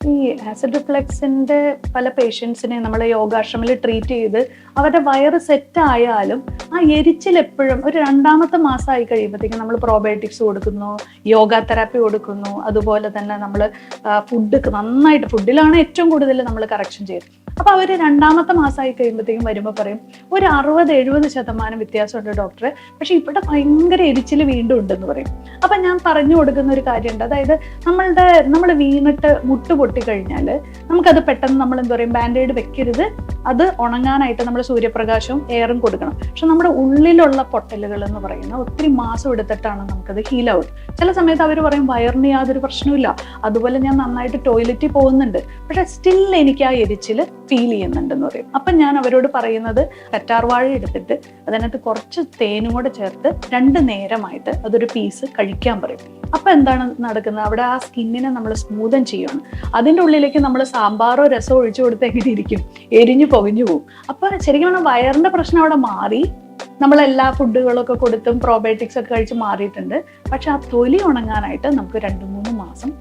ഈ ആസിഡ് റിഫ്ലക്സിന്റെ പല പേഷ്യൻസിനെ നമ്മൾ യോഗാശ്രമിൽ ട്രീറ്റ് ചെയ്ത് അവരുടെ വയറ് സെറ്റ് ആയാലും ആ എരിച്ചിൽ എപ്പോഴും ഒരു രണ്ടാമത്തെ മാസമായി കഴിയുമ്പോഴത്തേക്കും നമ്മൾ പ്രോബയോട്ടിക്സ് കൊടുക്കുന്നു, യോഗ തെറാപ്പി കൊടുക്കുന്നു, അതുപോലെ തന്നെ നമ്മൾ നന്നായിട്ട് ഫുഡിലാണ് ഏറ്റവും കൂടുതൽ നമ്മൾ കറക്ഷൻ ചെയ്യുന്നത്. അപ്പൊ അവര് രണ്ടാമത്തെ മാസമായി കഴിയുമ്പോഴത്തേക്കും വരുമ്പോൾ പറയും ഒരു 60-70% വ്യത്യാസമുണ്ട് ഡോക്ടറെ, പക്ഷെ ഇവിടെ ഭയങ്കര എരിച്ചിൽ വീണ്ടും ഉണ്ടെന്ന് പറയും. അപ്പൊ ഞാൻ പറഞ്ഞു കൊടുക്കുന്ന ഒരു കാര്യമുണ്ട്, അതായത് നമ്മൾ വീണിട്ട് മുട്ട് പൊട്ടിക്കഴിഞ്ഞാൽ നമുക്കത് പെട്ടെന്ന് നമ്മൾ എന്താ പറയും, ബാൻഡേഡ് വെക്കരുത്, അത് ഉണങ്ങാനായിട്ട് നമ്മൾ സൂര്യപ്രകാശവും എയറും കൊടുക്കണം. പക്ഷെ നമ്മുടെ ഉള്ളിലുള്ള പൊട്ടലുകൾ എന്ന് പറയുന്ന ഒത്തിരി മാസം എടുത്തിട്ടാണ് നമുക്കത് ഹീൽ ആവുക. ചില സമയത്ത് അവർ പറയും വയറിന് യാതൊരു പ്രശ്നമില്ല, അതുപോലെ ഞാൻ നന്നായിട്ട് ടോയ്ലറ്റിൽ പോകുന്നുണ്ട്, പക്ഷെ സ്റ്റിൽ എനിക്ക് ആ എരിച്ചിൽ ഫീൽ ചെയ്യുന്നുണ്ടെന്ന് പറയും. അപ്പം ഞാൻ അവരോട് പറയുന്നത് കറ്റാർവാഴ എടുത്തിട്ട് അതിനകത്ത് കുറച്ച് തേനും കൂടെ ചേർത്ത് 2 നേരമായിട്ട് അതൊരു പീസ് കഴിക്കാൻ പറയും. അപ്പം എന്താണ് നടക്കുന്നത്, അവിടെ ആ സ്കിന്നിനെ നമ്മൾ സ്മൂതൻ ചെയ്യണം. അതിൻ്റെ ഉള്ളിലേക്ക് നമ്മൾ സാമ്പാറോ രസമോ ഒഴിച്ചു കൊടുത്ത് എങ്ങനെ ഇരിക്കും, എരിഞ്ഞു പൊകഞ്ഞു പോകും. അപ്പം ശരിക്കും പറഞ്ഞാൽ വയറിൻ്റെ പ്രശ്നം അവിടെ മാറി, നമ്മളെല്ലാ ഫുഡുകളൊക്കെ കൊടുത്തും പ്രോബയോട്ടിക്സ് ഒക്കെ കഴിച്ച് മാറിയിട്ടുണ്ട്. പക്ഷെ ആ തൊലി ഉണങ്ങാനായിട്ട് നമുക്ക് 2-3 മാസം